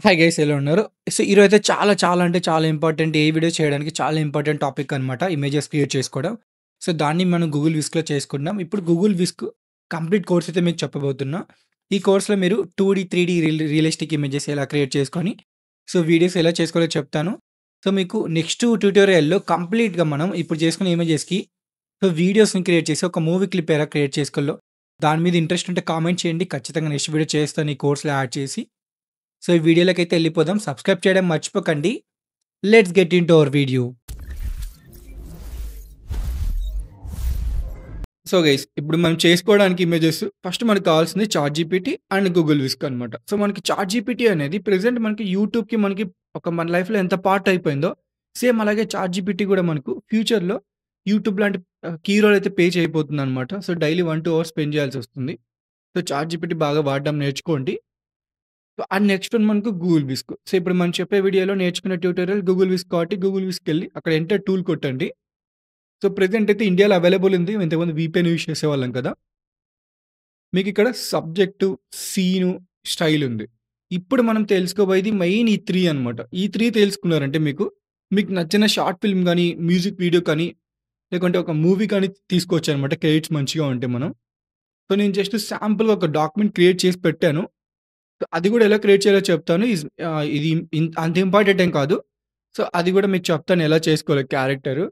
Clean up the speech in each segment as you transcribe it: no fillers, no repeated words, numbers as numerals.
Hi guys ఎలా ఉన్నారు? So, ఈరోజైతే చాలా అంటే చాలా ఇంపార్టెంట్ ఏ వీడియో చేయడానికి చాలా ఇంపార్టెంట్ టాపిక్ అనమాట. ఇమేజెస్ క్రియేట్ చేసుకోవడం. సో, దాన్ని మనం గూగుల్ విస్క్‌లో చేసుకుంటున్నాం. ఇప్పుడు గూగుల్ విస్క్ కంప్లీట్ కోర్స్ అయితే మీకు చెప్పబోతున్నా. ఈ కోర్స్‌లో మీరు 2డీ, 3డీ రియలిస్టిక్ ఇమేజెస్ ఎలా క్రియేట్ చేసుకొని, సో, వీడియోస్ ఎలా చేసుకోవాలో చెప్తాను. సో, మీకు నెక్స్ట్ ట్యుటోరియల్‌లో కంప్లీట్‌గా మనం ఇప్పుడు చేసుకున్న ఇమేజెస్‌కి సో, వీడియోస్‌ని క్రియేట్ చేసి ఒక మూవీ క్లిప్ ఎలా క్రియేట్ చేసుకోవాలో దాని మీద ఇంట్రెస్ట్ ఉంటే కామెంట్ చేయండి. ఖచ్చితంగా నెక్స్ట్ వీడియో చేస్తాను ఈ కోర్స్‌లో యాడ్ చేసి. సో, ఈ వీడియోలోకైతే ఎళ్ళిపోదాం. సబ్స్క్రైబ్ చేయడం మర్చిపోకండి. Let's get into hour video. So, guys ఇప్పుడు మనం చేసుకోవడానికి ఇమేజెస్ ఫస్ట్ మనకు కావాల్సింది చాట్‌జీపీటీ అండ్ గూగుల్ విస్క్ అనమాట. సో, మనకి చాట్‌జీపీటీ అనేది ప్రెజెంట్ మనకి యూట్యూబ్‌కి మనకి మన లైఫ్‌లో ఎంత పార్ట్ అయిపోయిందో, సేమ్ అలాగే చాట్‌జీపీటీ కూడా మనకు ఫ్యూచర్‌లో యూట్యూబ్ లాంటి కీ రోల్ అయితే ప్లే చేయబోతుందనమాట. సో, డైలీ 1, 2 అవర్స్ స్పెండ్ చేయాల్సొస్తుంది. సో, చాట్‌జీపీటీ బాగా వాడడం నేర్చుకోండి. అండ్ నెక్స్ట్ వన్ మనకు గూగుల్ విస్క్. సో, ఇప్పుడు మనం చెప్పే వీడియోలో నేర్చుకున్న ట్యూటోరియల్ గూగుల్ విస్క్ కాబట్టి గూగుల్ విస్క్‌కెళ్ళి అక్కడ ఎంటర్ టూల్ కొట్టండి. సో, ప్రెజెంట్ అయితే ఇండియాలో అవైలబుల్ ఉంది. ఇంతకుముందు వీపీఎన్ యూజ్ చేసేవాళ్ళం కదా! మీకిక్కడ సబ్జెక్టు, సీను, స్టైల్ ఉంది. ఇప్పుడు మనం తెలుసుకోబోయేది మెయిన్ ఈ 3 అనమాట. ఈ 3 తెలుసుకున్నారంటే మీకు నచ్చిన షార్ట్ ఫిల్మ్ గాని, మ్యూజిక్ వీడియో కానీ, లేకుంటే ఒక మూవీ కానీ తీసుకోవచ్చనమాట క్రెడిట్స్ మంచిగా ఉంటే మనం. సో, నేను జస్ట్ శాంపుల్‌గా ఒక డాక్యుమెంట్ క్రియేట్ చేసి పెట్టాను. అది గూడా ఎలా క్రియేట్ చేయాలో చెప్తాను. ఇది అంత ఇంపార్టెంట్ ఏం కాదు. సో, అది గూడా మీకు చెప్తాను ఎలా చేసుకోవాలో క్యారెక్టరు.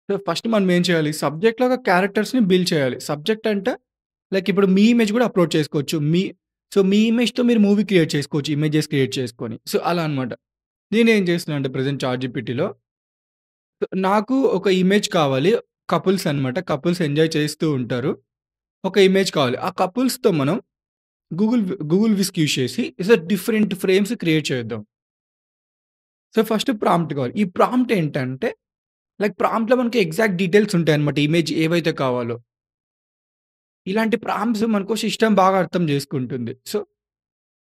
సో, ఫస్ట్ మనం ఏం చేయాలి? సబ్జెక్ట్‌లో ఒక క్యారెక్టర్స్‌ని బిల్డ్ చేయాలి. సబ్జెక్ట్ అంటే లైక్ ఇప్పుడు మీ ఇమేజ్ గూడా అప్‌లోడ్ చేసుకోవచ్చు. మీ ఇమేజ్‌తో మీరు మూవీ క్రియేట్ చేసుకోవచ్చు. ఇమేజెస్ క్రియేట్ చేసుకొని. సో, అలా అనమాట. నేనేం చేస్తున్నా అంటే ప్రెజెంట్ చాట్‌జీపీటీలో నాకు ఒక ఇమేజ్ కావాలి. కపుల్స్ అనమాట. కపుల్స్ ఎంజాయ్ చేస్తూ ఉంటారు. ఒక ఇమేజ్ కావాలి. ఆ కపుల్స్‌తో మనం గూగుల్ విస్క్ యూజ్ చేసి డిఫరెంట్ ఫ్రేమ్స్ క్రియేట్ చేద్దాం. సో, ఫస్ట్ ప్రాంప్ట్ కావాలి. ఈ ప్రాంప్ట్ ఏంటంటే, లైక్ ప్రాంప్ట్‌లో మనకి ఎగ్జాక్ట్ డీటెయిల్స్ ఉంటాయన్నమాట. ఇమేజ్ ఏవైతే కావాలో. ఇలాంటి ప్రాంప్ట్స్ మనకు సిస్టమ్ బాగా అర్థం చేసుకుంటుంది. సో,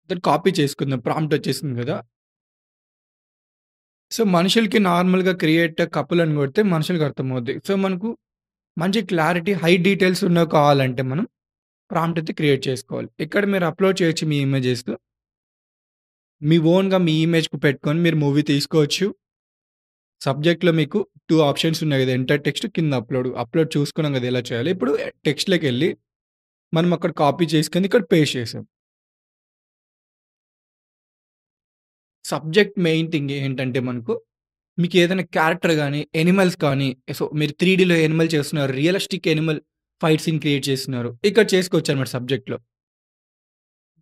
దాన్ని కాపీ చేసుకుందాం. ప్రాంప్ట్ వచ్చేసింది గదా! సో, మనుషులకి నార్మల్‌గా క్రియేట్ కపుల్ అని కొడితే మనుషులకి అర్థమవుద్ది. సో, మనకు మంచి క్లారిటీ, హై డీటెయిల్స్ ఉన్నవి కావాలంటే మనం ప్రాంప్ట్ అయితే క్రియేట్ చేసుకోవాలి. ఇక్కడ మీరు అప్‌లోడ్ చేయొచ్చు మీ ఇమేజెస్. మీ ఓన్‌గా మీ ఇమేజ్‌కి పెట్టుకొని మీరు మూవీ తీసుకోవచ్చు. సబ్జెక్ట్‌లో మీకు 2 ఆప్షన్స్ ఉన్నాయి గదా! ఎంటర్ టెక్స్ట్, కింద అప్‌లోడ్. అప్‌లోడ్ చూసుకున్నాం గదా! ఎలా చేయాలో. ఇప్పుడు టెక్స్ట్‌లోకెళ్ళి మనం అక్కడ కాపీ చేసుకొని ఇక్కడ పేస్ట్ చేసాం. సబ్జెక్ట్ మెయిన్ థింగ్ ఏంటంటే మనకు మీకేదైనా క్యారెక్టర్ గాని, యానిమల్స్ కానీ సో, మీరు 3డీలో యానిమల్ చేస్తున్నారు. Realistic animal fight scene create చేస్తున్నారు. ఇక్కడ చేసుకోవచ్చనమాట సబ్జెక్ట్‌లో.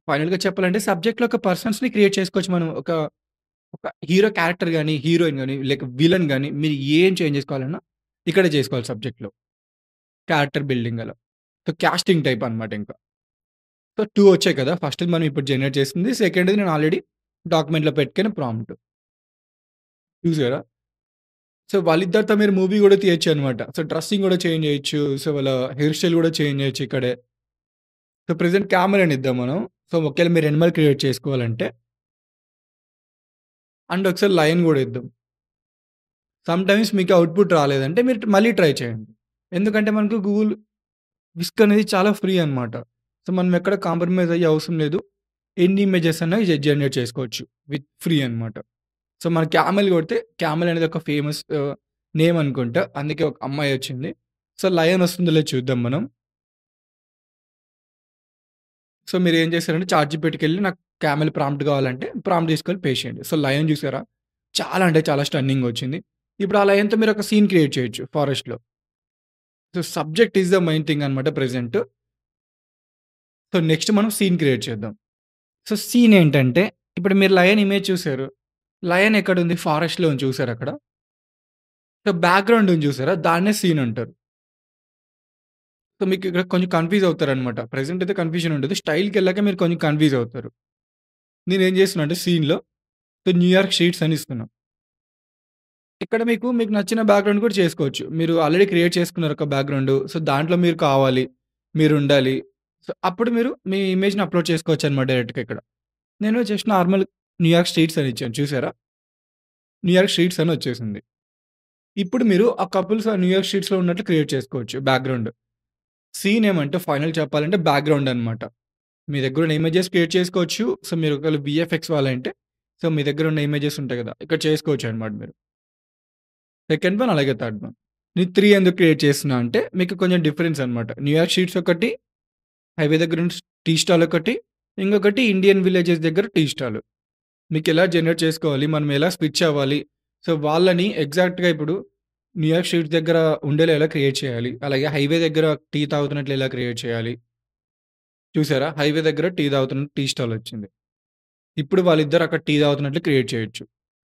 ఫైనల్‌గా చెప్పాలంటే సబ్జెక్ట్‌లో ఒక పర్సన్స్‌ని క్రియేట్ చేసుకోవచ్చు మనం. ఒక హీరో క్యారెక్టర్ గాని, హీరోయిన్ గాని, లేక విలన్ గాని మీరు ఏం చేంజ్ చేసుకోవాలన్నా ఇక్కడే చేసుకోవాలి సబ్జెక్ట్‌లో. క్యారెక్టర్ బిల్డింగ్ అలా. సో, కాస్టింగ్ టైప్ అనమాట ఇంకా. సో, 2 వచ్చాయి కదా! ఫస్ట్‌ది మనం ఇప్పుడు జనరేట్ చేసింది. సెకండ్‌ది నేను ఆల్రెడీ డాక్యుమెంట్‌లో పెట్టుకున్న ప్రాంప్ట్. చూసారా? సో, వాళ్ళిద్దరితో మీరు మూవీ గూడా తీయొచ్చనమాట. సో, డ్రెస్సింగ్ గూడా చేంజ్ చేయొచ్చు. సో, వాళ్ళ హెయిర్ స్టైల్ గూడా చేంజ్ చేయొచ్చు ఇక్కడే. సో, ప్రెజెంట్ కెమెరాని ఇద్దాం మనం. సో, ఒకవేళ మీరు యానిమల్ క్రియేట్ చేసుకోవాలంటే అండ్ ఒకసారి లయన్ గూడా ఇద్దాం. సమ్‌టైమ్స్ మీకు అవుట్‌పుట్ రాలేదంటే మీరు మళ్ళీ ట్రై చేయండి. ఎందుకంటే మనకు గూగుల్ విస్క్ అనేది చాలా ఫ్రీ అనమాట. సో, మనం ఎక్కడ కాంప్రమైజ్ అయ్యే అవసరం లేదు. ఎన్ని ఇమేజెస్ అన్నా జనరేట్ చేసుకోవచ్చు. విత్ ఫ్రీ అనమాట. సో, మన క్యామెల్ కొడితే క్యామెల్ అనేది ఒక ఫేమస్ నేమ్ అనుకుంటా. అందుకే ఒక అమ్మాయి వచ్చింది. సో, లయన్ వస్తుందో లేదో చూద్దాం మనం. సో, మీరేం చేశారంటే చాట్‌జీపీటీకెళ్ళి నాకు క్యామెల్ ప్రాంప్ట్ కావాలంటే ప్రాంప్ట్ తీసుకొని పేస్ట్ చేయండి. సో, లయన్ చూసారా? చాలా అంటే చాలా స్టన్నింగ్‌గా వచ్చింది. ఇప్పుడు ఆ లయన్‌తో మీరు ఒక సీన్ క్రియేట్ చేయొచ్చు ఫారెస్ట్‌లో. So, subject is the main thing అనమాట ప్రెజెంట్. సో, నెక్స్ట్ మనం సీన్ క్రియేట్ చేద్దాం. సో, సీన్ ఏంటంటే ఇప్పుడు మీరు లయన్ ఇమేజ్ చూసారు. లయన్ ఎక్కడుంది? ఫారెస్ట్‌లో ఉంది చూసారా అక్కడ? సో, బ్యాక్‌గ్రౌండ్ ఉంది చూసారా? దాన్నే సీన్ అంటారు. సో, మీకు ఇక్కడ కొంచెం కన్‌ఫ్యూజ్ అవుతారనమాట. ప్రెజెంట్ అయితే కన్‌ఫ్యూజన్ ఉండదు. స్టైల్‌కెళ్ళాక మీరు కొంచెం కన్‌ఫ్యూజ్ అవుతారు. నేనేం చేస్తున్నా అంటే సీన్‌లో సో, న్యూయార్క్ స్ట్రీట్స్ అని ఇస్తున్నా. ఇక్కడ మీకు నచ్చిన బ్యాక్‌గ్రౌండ్ కూడా చేసుకోవచ్చు. మీరు ఆల్రెడీ క్రియేట్ చేసుకున్నారు ఒక బ్యాక్‌గ్రౌండు. సో, దాంట్లో మీరు కావాలి, మీరుండాలి. సో, అప్పుడు మీరు మీ ఇమేజ్‌ని అప్‌లోడ్ చేసుకోవచ్చనమాట డైరెక్ట్‌గా ఇక్కడ. నేను జస్ట్ నార్మల్ న్యూయార్క్ స్ట్రీట్స్ అని ఇచ్చాను చూసారా? న్యూయార్క్ స్ట్రీట్స్ అని వచ్చేసింది. ఇప్పుడు మీరు ఆ కపుల్స్ ఆ న్యూయార్క్ స్ట్రీట్స్‌లో ఉన్నట్లు క్రియేట్ చేసుకోవచ్చు బ్యాక్‌గ్రౌండ్. సీన్ ఏమంటే ఫైనల్ చెప్పాలంటే బ్యాక్‌గ్రౌండ్ అనమాట. మీ దగ్గరున్న ఇమేజెస్ క్రియేట్ చేసుకోవచ్చు. సో, మీరు ఒకవేళ వీఎఫ్ఎక్స్ వాళ్ళంటే, సో, మీ దగ్గరున్న ఇమేజెస్ ఉంటాయి గదా! ఇక్కడ చేసుకోవచ్చనమాట మీరు. సెకండ్ వన్ అలాగే థర్డ్ వన్. నేను 3 ఎందుకు క్రియేట్ చేస్తున్నా అంటే, మీకు కొంచెం డిఫరెన్స్ అనమాట. న్యూయార్క్ షీట్స్ ఒకటి, హైవే దగ్గర నుంచి టీ స్టాల్ ఒకటి, ఇంకొకటి ఇండియన్ విలేజెస్ దగ్గర టీ స్టాల్. మీకెలా జనరేట్ చేసుకోవాలి, మనం ఎలా స్విచ్ అవ్వాలి, సో, వాళ్ళని ఎగ్జాక్ట్‌గా ఇప్పుడు న్యూయార్క్ షీట్స్ దగ్గర ఉండేలా ఎలా క్రియేట్ చేయాలి, అలాగే హైవే దగ్గర టీ తాగుతున్నట్లు ఎలా క్రియేట్ చేయాలి. చూసారా? హైవే దగ్గర టీ తాగుతున్న టీ స్టాల్ వచ్చింది. ఇప్పుడు వాళ్ళిద్దరు అక్కడ టీ తాగుతున్నట్లు క్రియేట్ చేయొచ్చు.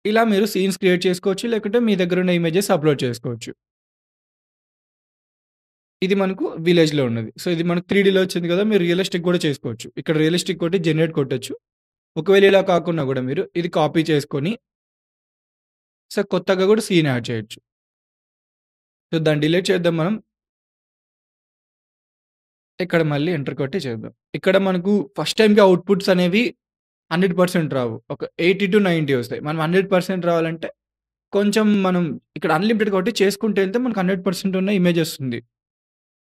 ఇలా మీరు సీన్స్ క్రియేట్ చేసుకోవచ్చు. లేకుంటే మీ దగ్గరున్న ఇమేజెస్ అప్‌లోడ్ చేసుకోవచ్చు. ఇది మనకు విలేజ్‌లో ఉన్నది. సో, ఇది మనకు 3డీలో వచ్చింది కదా! మీరు రియలిస్టిక్ గూడా చేసుకోవచ్చు. ఇక్కడ రియలిస్టిక్ కొట్టి జనరేట్ కొట్టొచ్చు. ఒకవేళ ఇలా కాకున్నా గూడా మీరు ఇది కాపీ చేసుకొని, సో, కొత్తగా గూడా సీన్ యాడ్ చేయొచ్చు. సో, దాన్ని డిలీట్ చేద్దాం మనం. ఇక్కడ మళ్ళీ ఎంటర్ కొట్టి చేద్దాం. ఇక్కడ మనకు ఫస్ట్ టైమ్‌కి అవుట్‌పుట్స్ అనేవి 100% రావు. ఒక 80-90 వస్తాయి. మనం 100% రావాలంటే కొంచెం మనం ఇక్కడ అన్‌లిమిటెడ్ కాబట్టి చేసుకుంటూ ఎళ్తే మనకు 100% ఉన్న ఇమేజ్ ఒస్తుంది.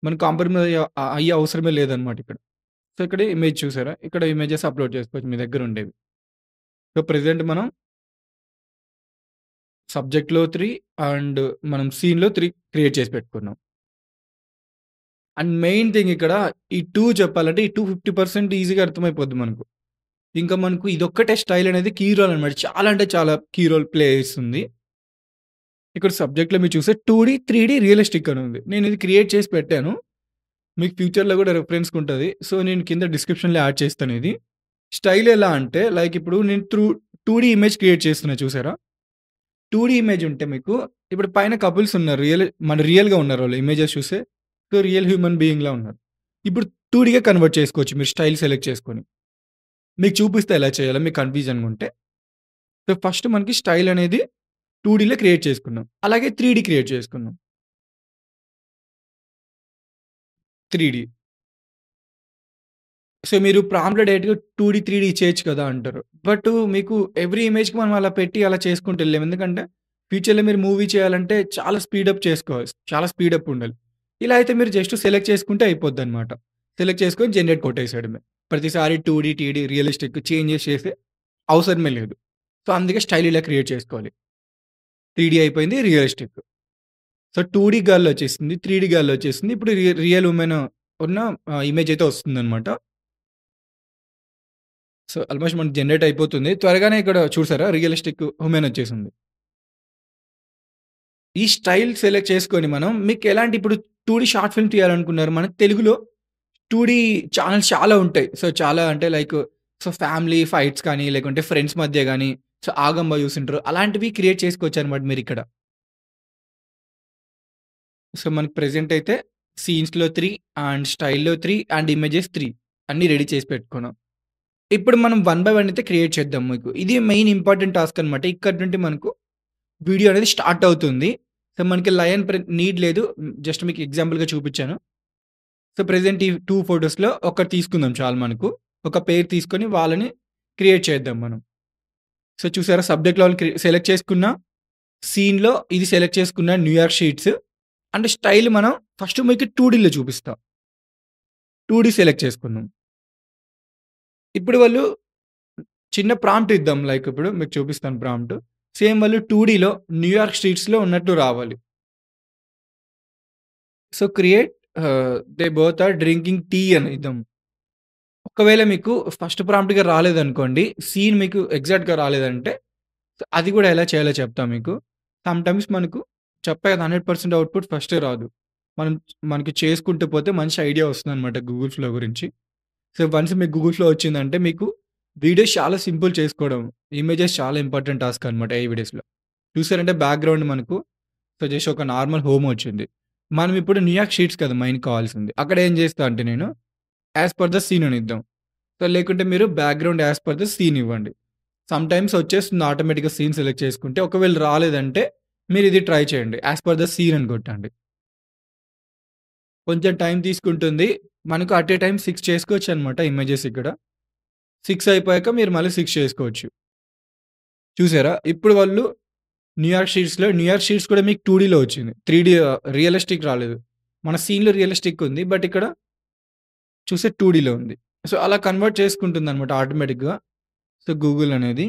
మనం కాంప్రమైజ్ అయ్యే అవసరమే లేదనమాట ఇక్కడ. సో, ఇక్కడ ఇమేజ్ చూసారా? ఇక్కడ ఇమేజెస్ అప్‌లోడ్ చేసుకోవచ్చు మీ దగ్గర ఉండేవి. సో, ప్రెజెంట్ మనం సబ్జెక్ట్‌లో 3 అండ్ మనం సీన్‌లో 3 క్రియేట్ చేసి పెట్టుకున్నాం. అండ్ మెయిన్ థింగ్ ఇక్కడ ఈ 2 చెప్పాలంటే ఈ 2 50% ఈజీగా అర్థమైపోద్ది మనకు. ఇంకా మనకు ఇదొక్కటే స్టైల్ అనేది కీ రోల్ అనమాట. చాలా అంటే చాలా కీ రోల్ ప్లే చేస్తుంది. ఇక్కడ సబ్జెక్ట్‌లో మీరు చూస్తే 2డీ, 3డీ రియలిస్టిక్ అని ఉంది. నేను ఇది క్రియేట్ చేసి పెట్టాను. మీకు ఫ్యూచర్‌లో గూడా రిఫరెన్స్‌కుంటది. సో, నేను కింద డిస్క్రిప్షన్‌లో యాడ్ చేస్తాను ఇది. స్టైల్ ఎలా అంటే లైక్ ఇప్పుడు నేను 2డీ ఇమేజ్ క్రియేట్ చేస్తున్నా చూసారా? 2డీ ఇమేజ్ ఉంటే మీకు ఇప్పుడు పైన కపుల్స్ ఉన్నారు. రియల్‌గా ఉన్నారు వాళ్ళు ఇమేజెస్ చూస్తే. సో, రియల్ హ్యూమన్ బీయింగ్‌లా ఉన్నారు. ఇప్పుడు 2డీగా కన్వర్ట్ చేసుకోవచ్చు మీరు స్టైల్ సెలెక్ట్ చేసుకొని. మీకు చూపిస్తా ఎలా చేయాలో మీకు కన్‌ఫ్యూజన్‌గా ఉంటే. సో, ఫస్ట్ మనకి స్టైల్ అనేది 2డీలో క్రియేట్ చేసుకున్నాం. అలాగే 3డీ క్రియేట్ చేసుకున్నాం. 3డీ. సో, మీరు ప్రాంప్ట్‌లో డైరెక్ట్‌గా 2డీ, 3డీ ఇచ్చేయొచ్చు కదా! అంటారు. బట్ మీకు ఎవ్రీ ఇమేజ్‌కి మనం అలా పెట్టి అలా చేసుకుంటూ ఎళ్ళలేము. ఎందుకంటే ఫ్యూచర్‌లో మీరు మూవీ చేయాలంటే చాలా స్పీడప్ చేసుకోవాలి. చాలా స్పీడప్ ఉండాలి. ఇలా అయితే మీరు జస్ట్ సెలెక్ట్ చేసుకుంటే అయిపోద్దనమాట. సెలెక్ట్ చేసుకొని జనరేట్ కొట్టేసేయడమే. ప్రతిసారి 2డీ, టీడీ రియలిస్టిక్ చేంజెస్ చేసే అవసరమే లేదు. సో, అందుకే స్టైల్ ఇలా క్రియేట్ చేసుకోవాలి. 3డీ అయిపోయింది రియలిస్టిక్. సో, 2డీ గర్ల్ వచ్చేసింది. 3డీ గర్ల్ వచ్చేసింది. ఇప్పుడు రియల్ వుమెన్ ఉన్న ఇమేజ్ అయితే వస్తుందనమాట. సో, ఆల్‌మోస్ట్ మనకి జనరేట్ అయిపోతుంది. త్వరగానే ఇక్కడ చూసారా రియలిస్టిక్ వుమెన్ వచ్చేసింది. ఈ స్టైల్ సెలెక్ట్ చేసుకొని మనం మీకు ఎలాంటి ఇప్పుడు 2డీ షార్ట్ ఫిల్మ్ తీయాలనుకున్నారు. మనకు తెలుగులో 2డీ ఛానెల్స్ చాలా ఉంటాయి. సో, చాలా అంటే లైక్ సో, ఫ్యామిలీ ఫైట్స్ కానీ, లేకుంటే ఫ్రెండ్స్ మధ్య గాని, సో, 'ఆగంబ' చూసుంటారు. అలాంటివి క్రియేట్ చేసుకోవచ్చనమాట మీరిక్కడ. సో, మనకు ప్రెజెంట్ అయితే సీన్స్‌లో 3 అండ్ స్టైల్‌లో 3 అండ్ ఇమేజెస్ 3 అన్నీ రెడీ చేసి పెట్టుకున్నాం. ఇప్పుడు మనం వన్ బై వన్ అయితే క్రియేట్ చేద్దాం మీకు. ఇది మెయిన్ ఇంపార్టెంట్ టాస్క్ అనమాట. ఇక్కడి నుండి మనకు వీడియో అనేది స్టార్ట్ అవుతుంది. సో, మనకి లయన్ నీడ్ లేదు. జస్ట్ మీకు ఎగ్జాంపుల్‌గా చూపించాను. సో, ప్రెజెంట్ ఈ 2 ఫోటోస్‌లో ఒకటి తీసుకుందాం చాలు మనకు. ఒక పెయిర్ తీసుకొని వాళ్ళని క్రియేట్ చేద్దాం మనం. సో, చూసారా సబ్జెక్ట్‌లో వాళ్ళని సెలెక్ట్ చేసుకున్నా. సీన్‌లో ఇది సెలెక్ట్ చేసుకున్న న్యూయార్క్ షీట్స్. అంటే స్టైల్ మనం ఫస్ట్ మీకు 2డీలో చూపిస్తా. 2డీ సెలెక్ట్ చేసుకుందాం. ఇప్పుడు వాళ్ళు చిన్న ప్రాంప్ట్ ఇద్దాం. లైక్ ఇప్పుడు మీకు చూపిస్తాను ప్రాంప్ట్. సేమ్ వాళ్ళు 2డీలో న్యూయార్క్ స్ట్రీట్స్‌లో ఉన్నట్టు రావాలి. So, create they both are drinking tea అని ఇద్దాం. ఒకవేళ మీకు ఫస్ట్ ప్రాంప్ట్‌గా రాలేదనుకోండి, సీన్ మీకు ఎగ్జాక్ట్‌గా రాలేదంటే, అది కూడా ఎలా చేయాలో చెప్తా మీకు. సమ్‌టైమ్స్ మనకు చెప్పా కదా! 100% అవుట్‌పుట్ ఫస్టే రాదు. మనం మనకి చేసుకుంటూ పోతే మంచి ఐడియా వస్తుందనమాట గూగుల్ ఫ్లో గురించి. సో, వన్స్ మీకు గూగుల్ ఫ్లో వచ్చిందంటే మీకు వీడియోస్ చాలా సింపుల్ చేసుకోవడం. ఇమేజెస్ చాలా ఇంపార్టెంట్ టాస్క్ అనమాట ఏఐ వీడియోస్‌లో. చూసారంటే బ్యాక్‌గ్రౌండ్ మనకు సో, జస్ట్ ఒక నార్మల్ హోమ్ వచ్చింది. మనం ఇప్పుడు న్యూయార్క్ షీట్స్ కదా! మెయిన్ కావాల్సింది. అక్కడ ఏం చేస్తా అంటే నేను యాస్ పర్ ద సీన్ అని ఇద్దాం. సో, లేకుంటే మీరు background as per the scene ఇవ్వండి. సమ్‌టైమ్స్ వచ్చేస్తుంది ఆటోమేటిక్‌గా సీన్ సెలెక్ట్ చేసుకుంటే. ఒకవేళ రాలేదంటే మీరు ఇది ట్రై చేయండి. యాస్ పర్ ద సీన్ అని కొట్టండి. కొంచెం టైం తీసుకుంటుంది. మనకు అట్ ఏ టైమ్ 6 చేసుకోవచ్చనమాట ఇమేజెస్ ఇక్కడ. 6 అయిపోయాక మీరు మళ్ళీ 6 చేసుకోవచ్చు. చూసారా? ఇప్పుడు వాళ్ళు న్యూయార్క్ షీట్స్ కూడా మీకు 2డీలో వచ్చింది. 3డీ రియలిస్టిక్ రాలేదు. మన సీన్‌లో రియలిస్టిక్ ఉంది. బట్ ఇక్కడ చూస్తే 2డీలో ఉంది. సో, అలా కన్వర్ట్ చేసుకుంటుందనమాట ఆటోమేటిక్‌గా. సో, గూగుల్ అనేది.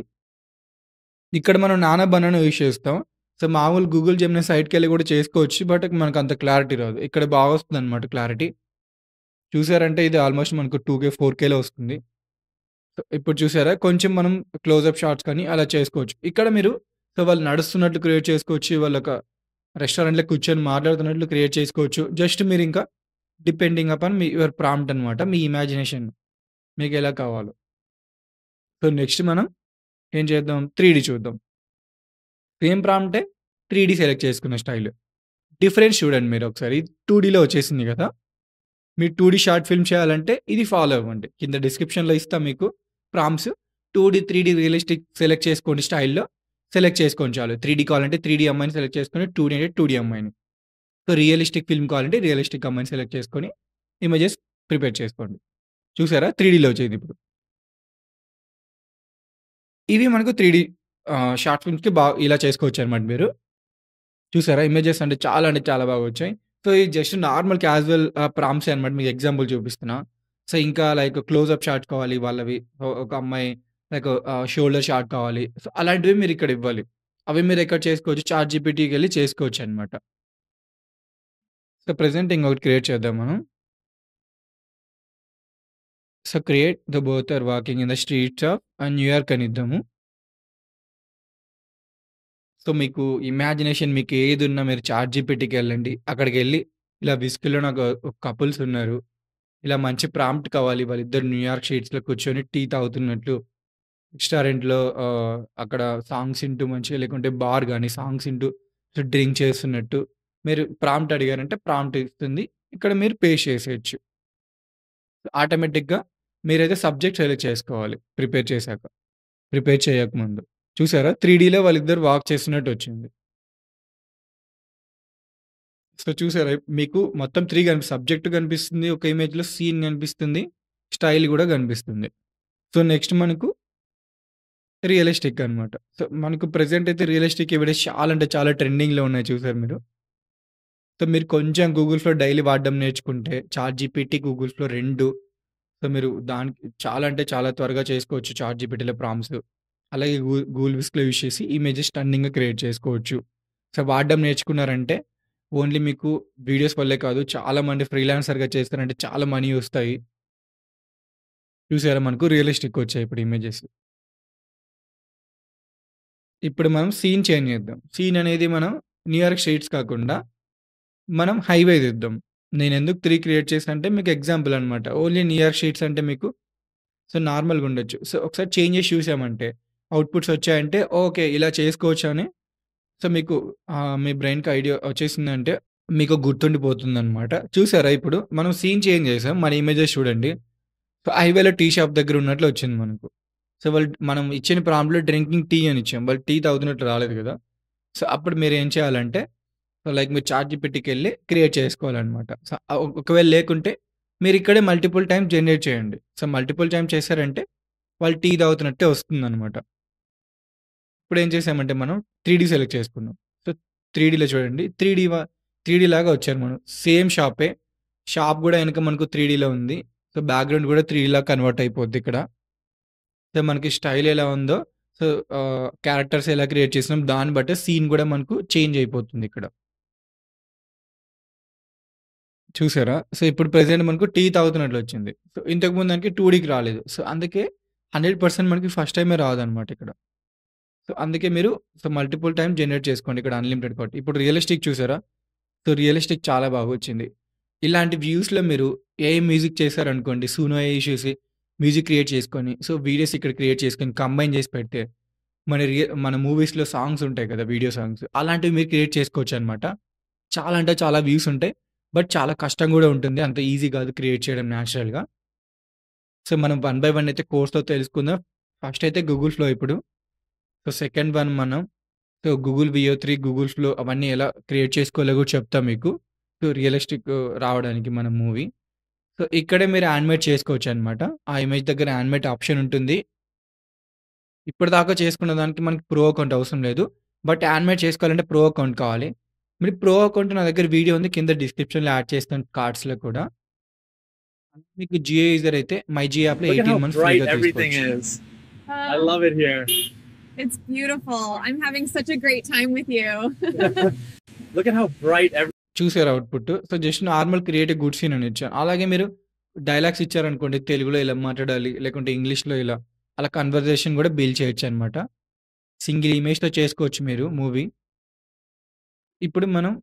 ఇక్కడ మనం నానో బనానో యూజ్ చేస్తాం. సో, మామూలు గూగుల్ జెమినీ సైట్‌కెళ్ళి గూడా చేసుకోవచ్చు. బట్ మనకంత క్లారిటీ రాదు. ఇక్కడ బాగొస్తుందనమాట క్లారిటీ. చూసారంటే ఇది ఆల్‌మోస్ట్ మనకు 2K, 4Kలో వస్తుంది. సో, ఇప్పుడు చూసారా? కొంచెం మనం క్లోజప్ షాట్స్ కానీ అలా చేసుకోవచ్చు. ఇక్కడ మీరు సో, వాళ్ళు నడుస్తున్నట్లు క్రియేట్ చేసుకోవచ్చు. వాళ్ళొక రెస్టారెంట్‌లో కూర్చొని మాట్లాడుతున్నట్లు క్రియేట్ చేసుకోవచ్చు. జస్ట్ మీరింకా డిపెండింగ్ అపాన్ యువర్ ప్రాంప్ట్ అనమాట. మీ ఇమాజినేషన్ మీకెలా కావాలో. సో, నెక్స్ట్ మనం ఏం చేద్దాం? 3 చూద్దాం. సేమ్ ప్రాంప్టే 3 సెలెక్ట్ చేసుకున్న స్టైల్. డిఫరెన్స్ చూడండి మీరొకసారి. 2డీలో వచ్చేసింది గదా! మీరు 2డీ షార్ట్ ఫిల్మ్ చేయాలంటే ఇది ఫాలో అవ్వండి. కింద డిస్క్రిప్షన్‌లో ఇస్తా మీకు ప్రాంప్ట్స్. 2డీ రియలిస్టిక్ సెలెక్ట్ చేసుకోండి స్టైల్‌లో. సెలెక్ట్ చేసుకోండి చాలు. 3డీ కావాలంటే 3డీ అమ్మాయిని సెలెక్ట్ చేసుకొని, 2డీ అంటే 2డీ అమ్మాయిని. సో, రియలిస్టిక్ ఫిల్మ్ కావాలంటే రియలిస్టిక్ అమ్మాయిని సెలెక్ట్ చేసుకొని, ఇమేజెస్ ప్రిపేర్ చేసుకోండి. చూసారా? 3డీలో వచ్చేదిప్పుడు. ఇవి మనకు 3డీ షార్ట్ ఫిల్మ్స్‌కి ఇలా చేసుకోవచ్చనమాట మీరు. చూసారా? ఇమేజెస్ అంటే చాలా బాగా వచ్చాయి. సో, ఇది జస్ట్ నార్మల్ క్యాజువల్ ప్రాంప్ట్సే అనమాట. మీకు ఎగ్జాంపుల్ చూపిస్తున్నా. సో, ఇంకా లైక్ క్లోజప్ షాట్ కావాలి వాళ్ళవి. ఒక అమ్మాయి లైక్ షోల్డర్ షాట్ కావాలి. సో, అలాంటివి మీరిక్కడ ఇవ్వాలి. అవి మీరెక్కడ చేసుకోవచ్చు, చాట్‌జీపీటీకెళ్ళి చేసుకోవచ్చనమాట. సో, ప్రెజెంట్ ఇంకొకటి క్రియేట్ చేద్దాం మనం. So, create the both are walking in the streets of New York అనిద్దాము. సో, మీకు ఇమాజినేషన్ మీకేదున్నా మీరు చాట్‌జీపీటీకెళ్ళండి. అక్కడికెళ్ళి ఇలా విస్క్‌లో నాకు ఒక కపుల్స్ ఉన్నారు. ఇలా మంచి ప్రాంప్ట్ కావాలి. వాళ్ళిద్దరు న్యూయార్క్ షీట్స్‌లో కూర్చొని టీ తాగుతున్నట్లు, రెస్టారెంట్‌లో అక్కడ సాంగ్స్ ఇంటూ మంచిగా లేకుంటే బార్ గాని సాంగ్స్ ఇంటూ డ్రింక్ చేస్తున్నట్టు మీరు ప్రాంప్ట్ అడిగారంటే ప్రాంప్ట్ ఇస్తుంది. ఇక్కడ మీరు పేస్ట్ చేసేయొచ్చు. ఆటోమేటిక్‌గా మీరైతే సబ్జెక్ట్ సెలెక్ట్ చేసుకోవాలి ప్రిపేర్ చేశాక. ప్రిపేర్ చేయకముందు. చూసారా? 3డీలో వాళ్ళిద్దరు వాక్ చేస్తున్నట్టొచ్చింది. సో, చూసారా? మీకు మొత్తం 3 సబ్జెక్ట్ కనిపిస్తుంది. ఒక ఇమేజ్‌లో సీన్ కనిపిస్తుంది. స్టైల్ గూడా కనిపిస్తుంది. సో, నెక్స్ట్ మనకు రియలిస్టిక్ అనమాట. సో, మనకు ప్రెజెంట్ అయితే రియలిస్టిక్ ఎవిడెన్స్ చాలా అంటే చాలా ట్రెండింగ్‌లో ఉన్నాయి చూసారు మీరు. సో, మీరు కొంచెం గూగుల్ ఫ్లో డైలీ వాడడం నేర్చుకుంటే చాట్‌జీపీటీ, గూగుల్ ఫ్లో 2 సో, మీరు దానికి చాలా అంటే చాలా త్వరగా చేసుకోవచ్చు చాట్‌జీపీటీలో ప్రాంప్ట్స్. అలాగే గూగుల్ విస్క్‌లో యూజ్ చేసి ఇమేజెస్ స్టన్నింగ్‌గా క్రియేట్ చేసుకోవచ్చు. సో, వాడడం నేర్చుకున్నారంటే ఓన్లీ మీకు వీడియోస్ వల్లే కాదు చాలామంది ఫ్రీలాన్సర్‌గా చేస్తారంటే చాలా మనీ ఒస్తాయి. చూసారా మనకు రియలిస్టిక్ వచ్చాయి ఇప్పుడు ఇమేజెస్. ఇప్పుడు మనం సీన్ చేంజ్ చేద్దాం. సీన్ అనేది మనం న్యూయార్క్ స్ట్రీట్స్ కాకుండా మనం హైవే తీద్దాం. నేనెందుకు 3 క్రియేట్ చేశా అంటే మీకు ఎగ్జాంపుల్ అనమాట. ఓన్లీ న్యూయార్క్ స్ట్రీట్స్ అంటే మీకు సో, నార్మల్‌గా ఉండొచ్చు. సో, ఒకసారి చేంజ్ చేసి చూసామంటే అవుట్‌పుట్స్ వచ్చాయంటే ఓకే. ఇలా చేసుకోవచ్చు అని సో, మీకు మీ బ్రెయిన్‌కి ఐడియా వచ్చేసిందంటే మీకు గుర్తుండిపోతుందనమాట. చూసారా ఇప్పుడు మనం సీన్ చేంజ్ చేసాం. మన ఇమేజెస్ చూడండి. సో, హైవేలో టీ షాప్ దగ్గర ఉన్నట్లు వచ్చింది మనకు. సో, మనం ఇచ్చిన ప్రాంప్ట్‌లో డ్రింకింగ్ టీ అని ఇచ్చాం. వాళ్ళు టీ తాగుతున్నట్టు రాలేదు కదా! సో, అప్పుడు మీరేం చేయాలంటే సో, లైక్ మీరు చాట్‌జీపీటీకెళ్ళి క్రియేట్ చేసుకోవాలనమాట. సో, ఒకవేళ లేకుంటే మీరిక్కడే మల్టిపుల్ టైమ్స్ జనరేట్ చేయండి. సో, మల్టిపుల్ టైమ్స్ చేశారంటే వాళ్ళు టీ తాగుతున్నట్టే వస్తుందనమాట. ఇప్పుడేం చేసామంటే మనం 3డీ సెలెక్ట్ చేసుకున్నాం. సో, 3డీలో చూడండి 3డీ లాగా వచ్చారు మనం. సేమ్ షాపే. షాప్ గూడా ఎనక మనకు 3డీలో ఉంది. సో, బ్యాక్‌గ్రౌండ్ గూడా 3డీలాగా కన్వర్ట్ అయిపోద్దిక్కడ. సో, మనకి స్టైల్ ఎలా ఉందో సో, క్యారెక్టర్స్ ఎలా క్రియేట్ చేసినాం దాన్ని బట్టి సీన్ గూడా మనకు చేంజ్ అయిపోతుందిక్కడ. చూసారా? సో, ఇప్పుడు ప్రెజెంట్ మనకు టీ తాగుతున్నట్లొచ్చింది. సో, ఇంతకుముందు దానికి 2డీకి రాలేదు. సో, అందుకే 100% మనకి ఫస్ట్ టైమే రాదనమాట ఇక్కడ. సో, అందుకే మీరు సో, మల్టిపుల్ టైమ్స్ జనరేట్ చేసుకోండి ఇక్కడ అన్‌లిమిటెడ్ కాబట్టి. ఇప్పుడు రియలిస్టిక్ చూసారా? సో, రియలిస్టిక్ చాలా బాగొచ్చింది. ఇలాంటి వ్యూస్‌లో మీరు ఏఐ మ్యూజిక్ చేశారనుకోండి, సూనో ఏఐ చూసి మ్యూజిక్ క్రియేట్ చేసుకొని, సో, వీడియోస్ ఇక్కడ క్రియేట్ చేసుకొని కంబైన్ చేసి పెడితే మన మూవీస్‌లో సాంగ్స్ ఉంటాయి కదా! వీడియో సాంగ్స్ అలాంటివి మీరు క్రియేట్ చేసుకోవచ్చనమాట. చాలా అంటే చాలా వ్యూస్ ఉంటాయి. బట్ చాలా కష్టం గూడా ఉంటుంది. అంత ఈజీ కాదు క్రియేట్ చేయడం న్యాచురల్‌గా. సో, మనం వన్ బై వన్ అయితే కోర్స్‌లో తెలుసుకుందాం. ఫస్ట్ అయితే గూగుల్ ఫ్లో ఇప్పుడు. సో, సెకండ్ వన్ మనం so, Google Veo 3, Google flow అవన్నీ ఎలా క్రియేట్ చేసుకోవాలో కూడా చెప్తా మీకు. సో, రియలిస్టిక్ రావడానికి మన మూవీ. సో, ఇక్కడే మీరు యానిమేట్ చేసుకోవచ్చనమాట. ఆ ఇమేజ్ దగ్గర యానిమేట్ ఆప్షన్ ఉంటుంది. ఇప్పటిదాకా చేసుకున్న దానికి మనకి ప్రో అకౌంట్ అవసరం లేదు. బట్ యానిమేట్ చేసుకోవాలంటే ప్రో అకౌంట్ కావాలి. మీరు ప్రో అకౌంట్ నా దగ్గర వీడియో ఉంది. కింద డిస్క్రిప్షన్‌లో యాడ్ చేస్తాను కార్డ్స్‌లో కూడా. మీకు జియో యూజర్ అయితే మై జియో యాప్‌లో Look at how 18 months bright ఫ్రీగా everything తీసుకోవచ్చు. is. I Oh, love it here. it's beautiful. I'm having such a great time with you. Look at how bright everything. చూసారు output. So, just normal create a good scene అని ఇచ్చాను. అలాగే మీరు dialogues ఇచ్చారనుకోండి తెలుగులో ఇలా మాట్లాడాలి, లేకుంటే ఇంగ్లీష్‌లో ఇలా అలా కన్వర్జేషన్ కూడా బిల్డ్ చేయొచ్చనమాట. సింగిల్ ఇమేజ్‌తో చేసుకోవచ్చు మీరు మూవీ. ఇప్పుడు మనం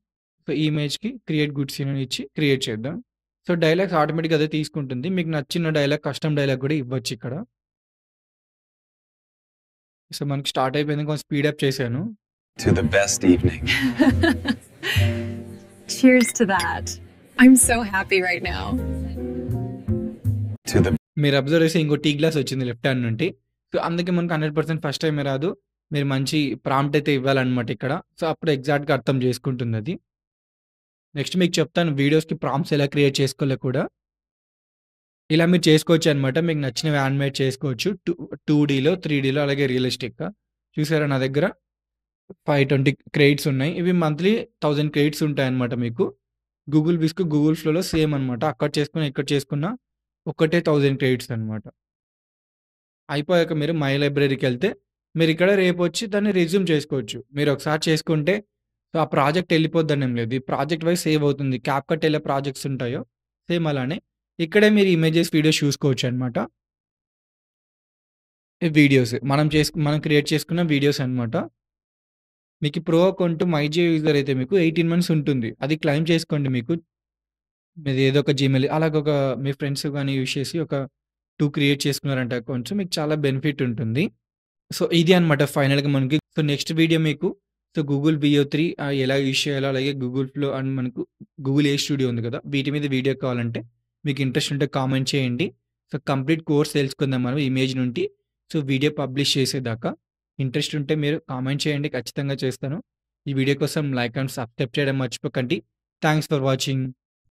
సో, ఈ ఇమేజ్‌కి క్రియేట్ గుడ్ సీన్ అని ఇచ్చి క్రియేట్ చేద్దాం. సో, డైలాగ్స్ ఆటోమేటిక్‌గా అదే తీసుకుంటుంది. మీకు నచ్చిన డైలాగ్, కస్టమ్ డైలాగ్ కూడా ఇవ్వచ్చు ఇక్కడ. సో, మనకి స్టార్ట్ అయిపోయింది. కొంచెం స్పీడప్ చేశాను. To the best evening. Cheers to that. I'm so happy right now. To the మీరు అబ్జర్వ్ చేస్తే ఇంకో టీ గ్లాస్ వచ్చింది లెఫ్ట్ హ్యాండ్ నుండి. సో, అందుకే మనకు 100% ఫస్ట్ టైమే రాదు. మీరు మంచి ప్రాంప్ట్ అయితే ఇవ్వాలనమాట ఇక్కడ. సో, అప్పుడు ఎగ్జాక్ట్‌గా అర్థం చేసుకుంటుందది. నెక్స్ట్ మీకు చెప్తాను వీడియోస్‌కి ప్రాంప్ట్స్ ఎలా క్రియేట్ చేసుకోవాలో కూడా. ఇలా మీరు చేసుకోవచ్చనమాట. మీకు నచ్చినవి యానిమేట్ చేసుకోవచ్చు. 2డీలో, 3డీలో అలాగే రియలిస్టిక్‌గా. చూసారా నా దగ్గర 520 క్రెడిట్స్ ఉన్నాయి. ఇవి మంత్లీ 1000 క్రెడిట్స్ ఉంటాయన్నమాట మీకు. గూగుల్ విస్క్, గూగుల్ ఫ్లోలో సేమ్ అనమాట. అక్కడ చేసుకున్న, ఇక్కడ చేసుకున్న ఒక్కటే 1000 క్రెడిట్స్ అనమాట. అయిపోయాక మీరు మై లైబ్రరీకెళ్తే మీరిక్కడ రేపొచ్చి దాన్ని రెజ్యూమ్ చేసుకోవచ్చు. మీరు ఒకసారి చేసుకుంటే సో, ఆ ప్రాజెక్ట్ ఎళ్ళిపోద్దనేం లేదు. ఈ ప్రాజెక్ట్ వైస్ సేవ్ అవుతుంది. క్యాప్‌కట్ ఎలా ప్రాజెక్ట్స్ ఉంటాయో సేమ్ అలానే ఇక్కడే మీరు ఇమేజెస్, వీడియోస్ చూసుకోవచ్చనమాట. ఈ వీడియోస్ మనం క్రియేట్ చేసుకున్న వీడియోస్ అనమాట. మీకు pro account my Jio user అయితే మీకు 18 మంత్స్ ఉంటుంది. అది క్లెయిమ్ చేసుకోండి మీకు. మీది ఏదో ఒక జీమెయిల్ అలాగొక మీ ఫ్రెండ్స్ గాని యూజ్ చేసి ఒక 2 క్రియేట్ చేసుకున్నారంటే అకౌంట్స్ మీకు చాలా బెనిఫిట్ ఉంటుంది. సో, ఇది అనమాట ఫైనల్‌గా మనకి. సో, నెక్స్ట్ వీడియో మీకు సో, గూగుల్ VO3 ఎలా యూజ్ చేయాలో అలాగే గూగుల్ ఫ్లో అండ్ మనకు గూగుల్ ఏ స్టూడియో ఉంది కదా! వీటి మీద వీడియో కావాలంటే మీకు ఇంట్రెస్ట్ ఉంటే కామెంట్ చేయండి. సో, కంప్లీట్ కోర్స్ తెలుసుకుందాం మనం ఇమేజ్ నుండి సో, వీడియో పబ్లిష్ చేసేదాకా. ఇంట్రెస్ట్ ఉంటే మీరు కామెంట్ చేయండి. ఖచ్చితంగా చేస్తాను. ఈ వీడియో కోసం లైక్ అండ్ సబ్స్క్రైబ్ చేయడం మర్చిపోకండి. Thanks for watching.